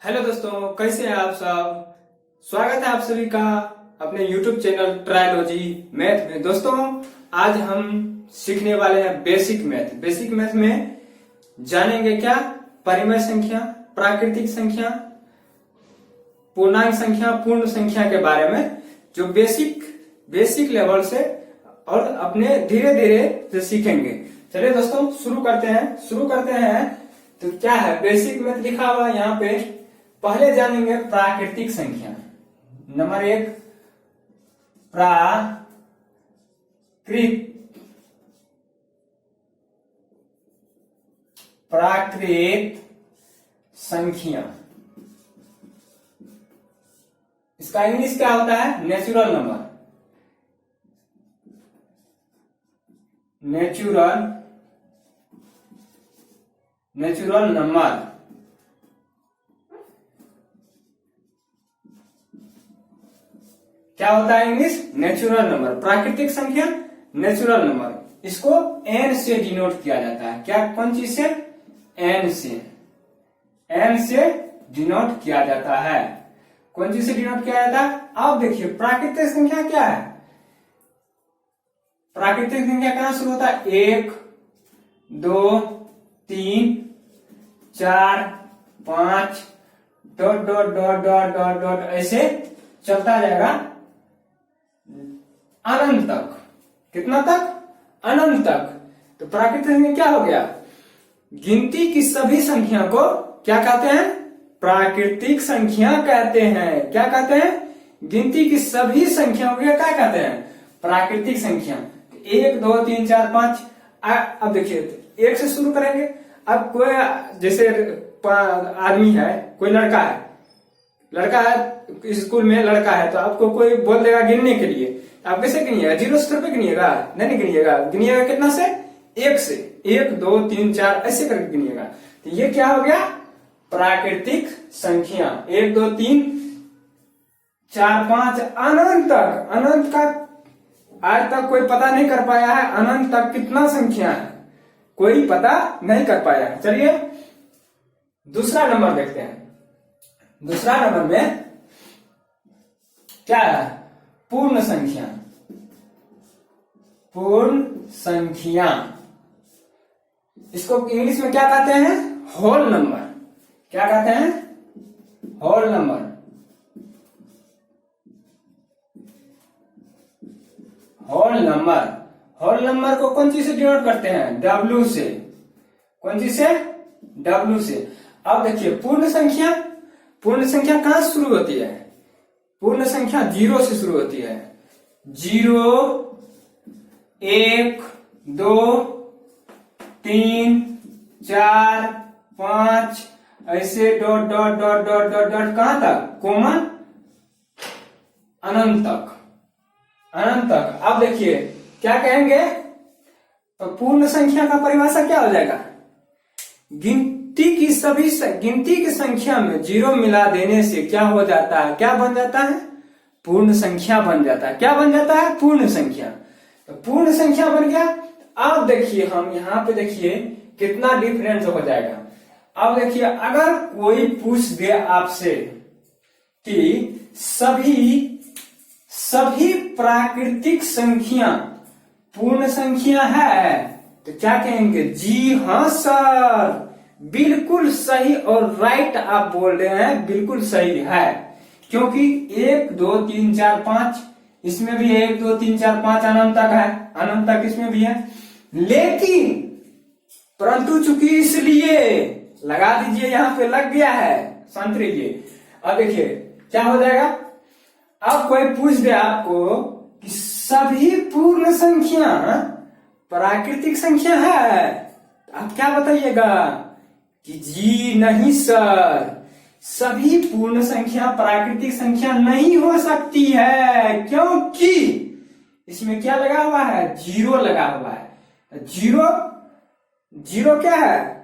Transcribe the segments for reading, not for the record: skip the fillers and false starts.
Hello दोस्तों, कैसे हैं आप सब। स्वागत है आप सभी का अपने YouTube चैनल ट्रायोलॉजी मैथ में। दोस्तों, आज हम सीखने वाले हैं बेसिक मैथ। बेसिक मैथ में जानेंगे क्या, परिमेय संख्या, प्राकृतिक संख्या, पूर्णांक संख्या, पूर्ण संख्या के बारे में, जो बेसिक लेवल से और अपने धीरे धीरे से सीखेंगे। चलिए दोस्तों शुरू करते हैं। तो क्या है, बेसिक मैथ लिखा हुआ यहाँ पे। पहले जानेंगे प्राकृतिक संख्या। नंबर 1, प्राकृत संख्या। इसका इंग्लिश क्या होता है? Natural number. Natural number. क्या होता है इंग्लिश? Natural number. प्राकृतिक संख्या नेचुरल नंबर। इसको n से डिनोट किया जाता है। क्या, कौन चीज से? n से डिनोट किया जाता है। कौन चीज से डिनोट किया जाता है? आप देखिए, प्राकृतिक संख्या क्या है? प्राकृतिक संख्या कहां शुरू होता है? 1, 2, 3, 4, 5 dot dot dot dot dot dot ऐसे चलता जाएगा अनंत तक। कितना तक? अनंत तक। तो प्राकृतिक संख्या क्या हो गया? गिनती की सभी संख्या को क्या कहते हैं? प्राकृतिक संख्या कहते हैं। क्या कहते हैं? गिनती की सभी संख्याओं को क्या कहते हैं? प्राकृतिक संख्या। 1, 2, 3, 4, 5। अब देखिए, 1 से शुरू करेंगे। अब कोई जैसे आदमी है, कोई लड़का है स्कूल में, लड़का है, तो आपको कोई बोल देगा गिनने के लिए, आप कैसे गिनिएगा? 0 से पे गिनिएगा? नहीं गिनिएगा। गिनिएगा कितना से? 1 से। 1, 2, 3, 4 ऐसे करके गिनिएगा। तो ये क्या हो गया? प्राकृतिक संख्या। 1, 2, 3, 4, 5 अनंत तक। अनंत का आज तक कोई पता नहीं कर पाया है। अनंत तक कितना संख्या है, कोई पता नहीं कर पाया। चलिए दूसरा नंबर देखते हैं। दूसरा नंबर में क्या है? पूर्ण संख्या। पूर्ण संख्या, इसको इंग्लिश में क्या कहते हैं? Whole number. क्या कहते हैं? Whole number. Whole number. Whole number को कौन चीज से डिनोट करते हैं? W से। कौन चीज से? W से। अब देखिए, पूर्ण संख्या कहां से शुरू होती है? पूर्ण संख्या 0 से शुरू होती है। 0, 1, 2, 3, 4, 5 ऐसे dot dot dot dot dot dot कहां तक? कॉमन अनंत तक। अनंत तक। अब देखिए क्या कहेंगे? तो पूर्ण संख्या का परिभाषा क्या हो जाएगा? गिनती की संख्या में 0 मिला देने से क्या हो जाता है? क्या बन जाता है? पूर्ण संख्या बन जाता है। क्या बन जाता है? पूर्ण संख्या। तो पूर्ण संख्या बन गया। अब देखिए, हम यहाँ पे देखिए कितना डिफरेंस हो जाएगा। अब देखिए, अगर कोई पूछ दे आपसे कि सभी प्राकृतिक संख्या पूर्ण संख्या है, तो क्या कहेंगे? जी हाँ सर, बिल्कुल सही और राइट आप बोल रहे हैं, बिल्कुल सही है। क्योंकि 1, 2, 3, 4, 5 इसमें भी है, 1, 2, 3, 4, 5 अनंत तक है, अनंत तक इसमें भी है। लेकिन परंतु चूंकि इसलिए लगा दीजिए, यहां पे लग गया है, शांत रहिए। अब देखिए क्या हो जाएगा? अब कोई पूछ दे आपको कि सभी पूर्ण संख्या प्राकृतिक संख्या है, आप क्या बताइएगा? कि जी नहीं सर, सभी पूर्ण संख्या प्राकृतिक संख्या नहीं हो सकती है, क्योंकि इसमें क्या लगा हुआ है? 0 लगा हुआ है। 0 क्या है?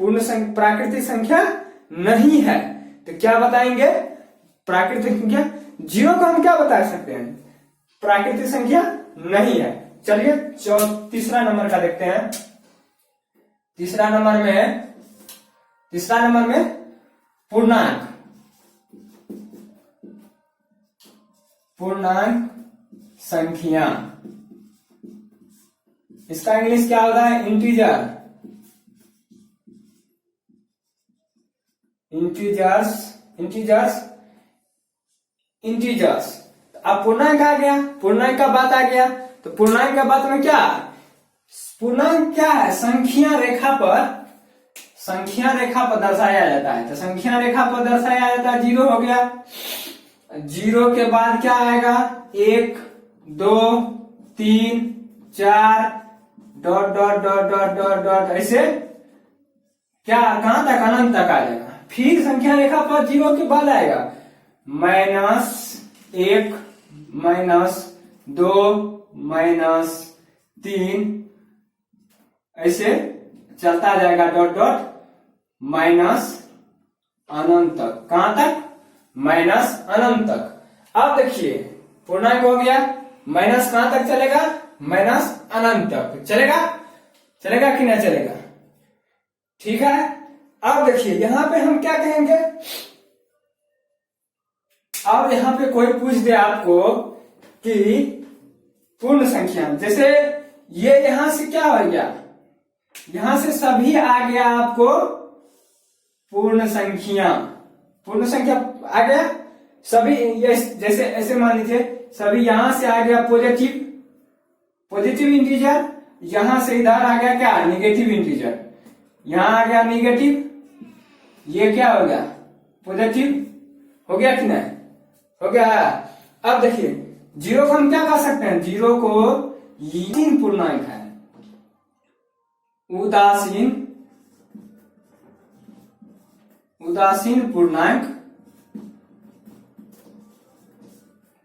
प्राकृतिक संख्या नहीं है। तो क्या बताएंगे? प्राकृतिक संख्या 0 को हम क्या बता सकते हैं? प्राकृतिक संख्या नहीं है। चलिए तीसरा नंबर का देखते हैं। तीसरा नंबर में पूर्णांक। पूर्णांक संख्या। इसका इंग्लिश क्या होता है? Integer, integers, integers, integers. अब पूर्णांक आ गया, पूर्णांक का बात आ गया, तो पूर्णांक का बात में क्या, पूर्णांक क्या है? संख्या रेखा पर, संख्या रेखा पर दर्शाया जाता है। तो संख्या रेखा पर दर्शाया जाता है, 0 हो गया, 0 के बाद क्या आएगा? 1 2 3 4 dot dot dot dot dot dot, ऐसे क्या कहां तक? अनंत तक आ जाएगा। फिर संख्या रेखा पर 0 के बाद आएगा -1 -2 -3, ऐसे चलता जाएगा डॉट डॉट माइनस अनंत तक। कहां तक? माइनस अनंत तक। अब देखिए पूर्णांक हो गया, माइनस कहां तक चलेगा? माइनस अनंत तक चलेगा, चलेगा कि नहीं चलेगा? ठीक है। अब देखिए यहां पे हम क्या कहेंगे, अब यहां पे कोई पूछ दे आपको कि पूर्ण संख्या, जैसे ये यहां से क्या हो गया, यहां से सभी आ गया आपको पूर्ण संख्या, पूर्ण संख्या आ गया सभी, ये जैसे ऐसे मान लीजिए सभी यहां से आ गया पॉजिटिव, पॉजिटिव इंटीजर, यहां से इधर आ गया क्या? निगेटिव इंटीजर, यहां आ गया निगेटिव, ये क्या हो गया? पॉजिटिव हो गया कि नहीं? हो गया। अब देखिए 0 को हम क्या कह सकते हैं? 0 को उदासीन पूर्णांक है, उदासीन, उदासीन पूर्णांक,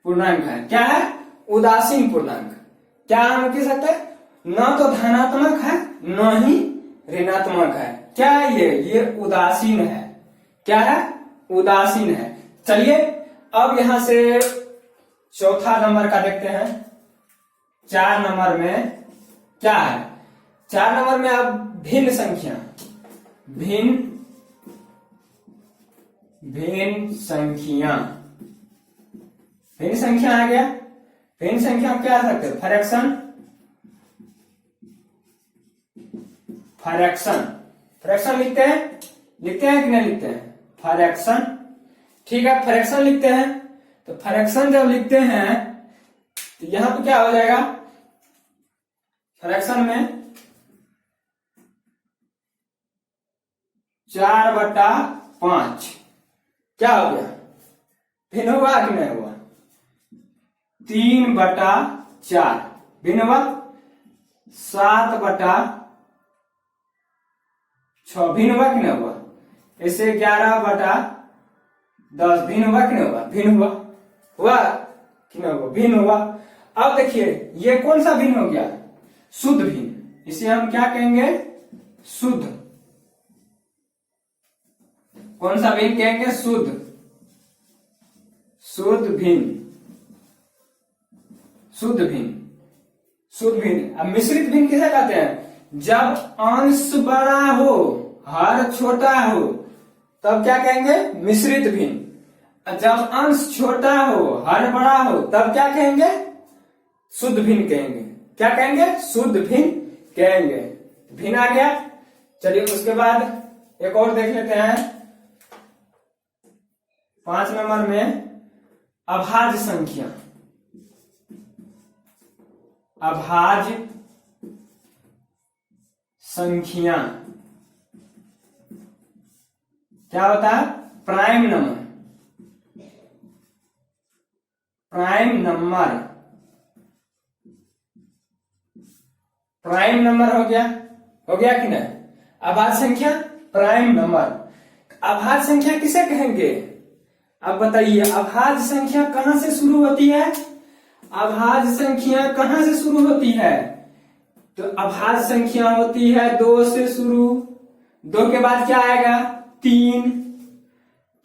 पूर्णांक है। क्या है? उदासीन पूर्णांक। क्या हम कह सकते हैं? न तो धनात्मक है न ही ऋणात्मक है। क्या है ये उदासीन है। क्या है? उदासीन है। चलिए अब यहां से चौथा नंबर का देखते हैं। 4 नंबर में क्या है? 4 नंबर में अब भिन्न संख्या, भिन्न, भिन्न संख्या, भिन्न संख्या आ गया। भिन्न संख्या हम क्या सकते हैं? फ्रैक्शन, फ्रैक्शन, फ्रैक्शन लिखते हैं, लिखते हैं कि नहीं लिखते हैं? फ्रैक्शन, ठीक है, फ्रैक्शन लिखते हैं। तो फ्रैक्शन जब लिखते हैं तो यहां पे क्या हो जाएगा? फ्रैक्शन में 4/5 क्या हो गया? भिन्न हुआ कि नहीं हुआ? 3/4 भिन्न हुआ। 7/6 भिन्न हुआ कि नहीं हुआ? ऐसे 11/10 भिन्न हुआ कि नहीं हुआ? भिन्न हुआ, हुआ कि नहीं हुआ? भिन्न हुआ। अब देखिए ये कौन सा भिन्न हो गया? शुद्ध भिन्न। इसे हम क्या कहेंगे? शुद्ध। कौन सा भिन्न कहेंगे? शुद्ध, शुद्ध भिन्न, शुद्ध भिन्न, शुद्ध भिन्न। अब मिश्रित भिन्न किसे कहते हैं? जब अंश बड़ा हो हर छोटा हो तब क्या कहेंगे? मिश्रित भिन्न। जब अंश छोटा हो हर बड़ा हो तब क्या कहेंगे? शुद्ध भिन्न कहेंगे। क्या कहेंगे? शुद्ध भिन्न कहेंगे। भिन्न आ गया। चलिए उसके बाद एक और देख लेते हैं। 5 नंबर में अभाज्य संख्या, अभाज्य संख्या क्या होता है? Prime number, prime number, prime number हो गया, हो गया कि नहीं? अभाज्य संख्या, प्राइम नंबर। अभाज्य संख्या किसे कहेंगे? अब बताइए अभाज्य संख्या कहां से शुरू होती है? अभाज्य संख्या कहां से शुरू होती है? तो अभाज्य संख्या होती है 2 से शुरू। 2 के बाद क्या आएगा? 3,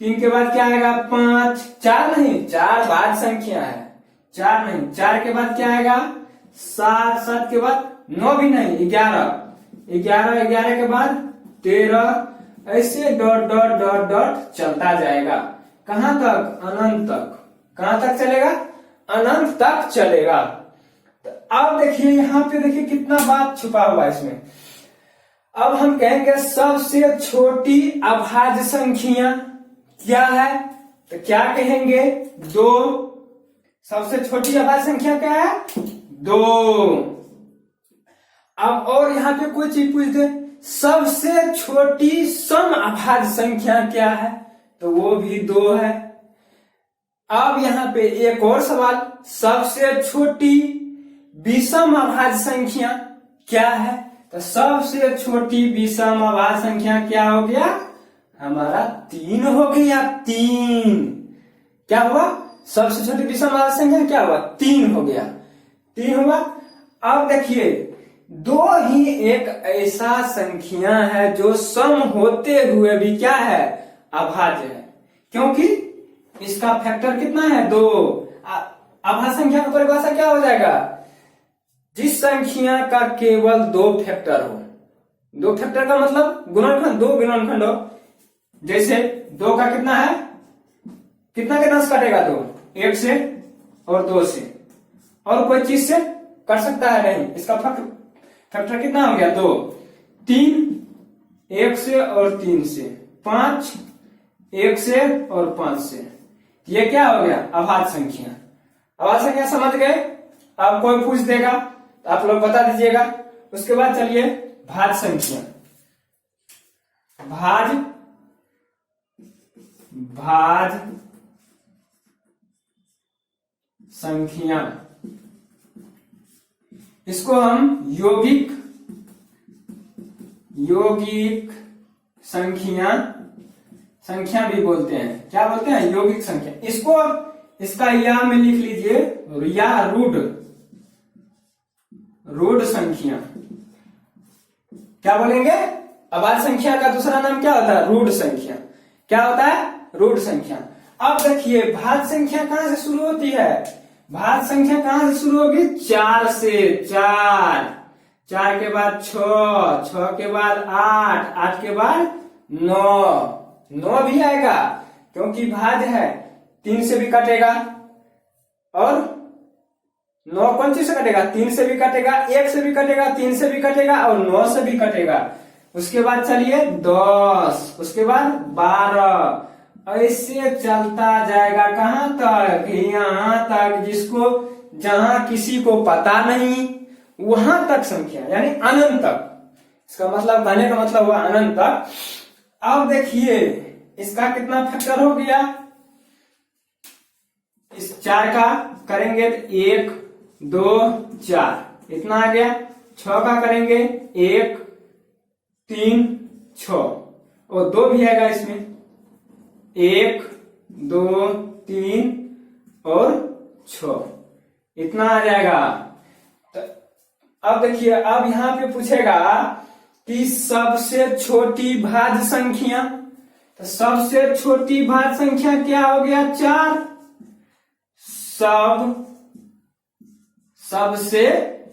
3 के बाद क्या आएगा? 5, 4 नहीं, 4 भाज्य संख्या है, 4 नहीं, 4 के बाद क्या आएगा? 7, 7 के बाद 9 भी नहीं, 11, 11, 11 के बाद 13, ऐसे डॉट डॉट डॉट डॉट चलता जाएगा। कहां तक? अनंत तक। कहां तक चलेगा? अनंत तक चलेगा। तो अब देखिए यहाँ पे देखिए कितना बात छुपा हुआ है इसमें। अब हम कहेंगे सबसे छोटी अभाज्य संख्या क्या है, तो क्या कहेंगे 2। सबसे छोटी अभाज्य संख्या क्या है 2। अब और यहाँ पे कोई चीज पूछ दे सबसे छोटी सम अभाज्य संख्या क्या है, तो वो भी 2 है। अब यहाँ पे एक और सवाल, सबसे छोटी विषम अभाज्य संख्या क्या है, तो सबसे छोटी विषम अभाज्य संख्या क्या हो गया हमारा 3 हो गया। 3 क्या हुआ, सबसे छोटी विषम अभाज्य संख्या क्या हुआ 3 हो गया। 3 हुआ। अब देखिए 2 ही एक ऐसा संख्या है जो सम होते हुए भी क्या है अभाज्य है, क्योंकि इसका फैक्टर कितना है 2। अभाज्य संख्या का परिभाषा क्या हो जाएगा, जिस संख्या का केवल 2 फैक्टर हो। 2 फैक्टर का मतलब गुणनखंड, 2 गुणनखंड हो। जैसे 2 का कितना है, कितना के 10 कटेगा 2, 1 से और 2 से, और कोई चीज से कट सकता है नहीं। इसका फैक्टर कितना हो गया 2। 3 1 से और 3 से, 5 1 से और 5 से, ये क्या हो गया अभाज्य संख्या। अभाज्य संख्या समझ गए। अब कोई पूछ देगा तो आप लोग बता दीजिएगा। उसके बाद चलिए भाज्य संख्या। भाज्य संख्या, इसको हम यौगिक संख्या भी बोलते हैं। क्या बोलते हैं यौगिक संख्या। इसको इसका या में लिख लीजिए या रूढ़ संख्या। क्या बोलेंगे, अभाज्य संख्या का दूसरा नाम क्या होता है रूढ़ संख्या। क्या होता है रूढ़ संख्या। अब देखिए भाज्य संख्या कहां से शुरू होती है, भाज्य संख्या कहां से शुरू होगी 4 से। 4 के बाद 6, 6 के बाद 8, 8 के बाद 9, 9 भी आएगा क्योंकि भाज्य है। 3 से भी कटेगा, और 9 कौन चीज से कटेगा 3 से भी कटेगा, 1 से भी कटेगा, 3 से भी कटेगा और 9 से भी कटेगा। उसके बाद चलिए 10, उसके बाद 12, ऐसे चलता जाएगा कहां तक, यहां तक, जिसको जहां किसी को पता नहीं वहां तक संख्या, यानी अनंत तक। इसका मतलब कहने का मतलब हुआ अनंत तक। अब देखिए इसका कितना फैक्टर हो गया, इस 4 का करेंगे तो 1 2 4 इतना आ गया। 6 का करेंगे 1 3 6 और 2 भी आएगा इसमें, 1 2 3 और 6 इतना आ जाएगा। तो अब देखिए, अब यहां पे पूछेगा कि सबसे छोटी भाज्य संख्या, तो सबसे छोटी भाज्य संख्या क्या हो गया 4। सबसे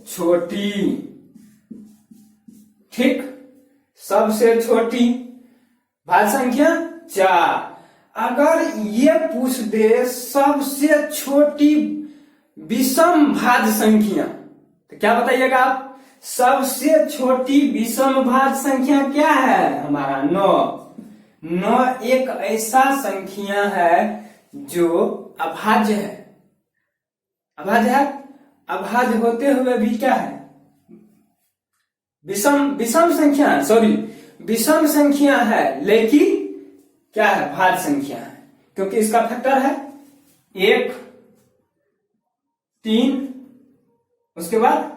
छोटी, ठीक, सबसे छोटी भाज्य संख्या 4। अगर ये पूछ दे सबसे छोटी विषम भाज्य संख्या, तो क्या बताइएगा आप, सबसे छोटी विषम भाज्य संख्या क्या है हमारा 9। 9 एक ऐसा संख्या है जो अभाज्य है। अभाज्य है, अभाज्य होते हुए भी क्या है विषम संख्या, सॉरी विषम संख्या है, लेकिन क्या है भाज्य संख्या है, क्योंकि इसका फैक्टर है 1 3 उसके बाद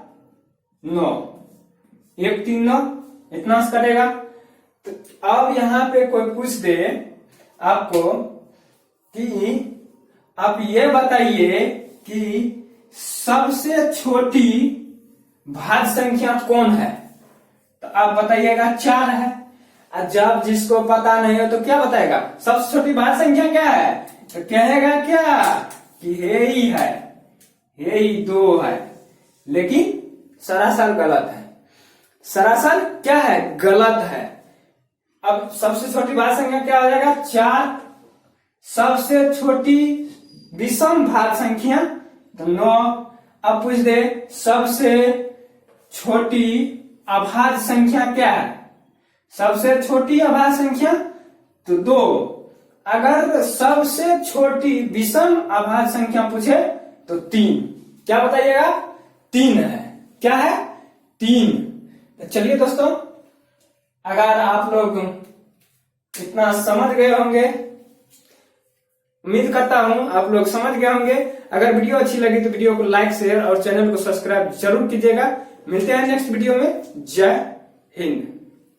9, 1 3 9 इतना से कटेगा। तो अब यहां पे कोई पूछ दे आपको कि आप ये बताइए कि सबसे छोटी भाज्य संख्या कौन है, तो आप बताइएगा 4 है। और जब जिसको पता नहीं हो तो क्या बताएगा सबसे छोटी भाज्य संख्या क्या है, तो कहेगा क्या कि ये ही है, ये ही 2 है, लेकिन सरासर गलत है। सरासर क्या है गलत है। अब सबसे छोटी भाज्य संख्या क्या हो जाएगा 4। सबसे छोटी विषम भाज्य संख्या तो 9। अब पूछ दे सबसे छोटी अभाज्य संख्या क्या है? सबसे छोटी अभाज्य संख्या तो 2। अगर सबसे छोटी विषम अभाज्य संख्या पूछे तो 3। क्या बताइएगा? 3 है। क्या है? 3। तो चलिए दोस्तों, अगर आप लोग इतना समझ गए होंगे, उम्मीद करता हूं आप लोग समझ गए होंगे। अगर वीडियो अच्छी लगी तो वीडियो को लाइक, शेयर और चैनल को सब्सक्राइब जरूर कीजिएगा। मिलते हैं नेक्स्ट वीडियो में। जय हिंद।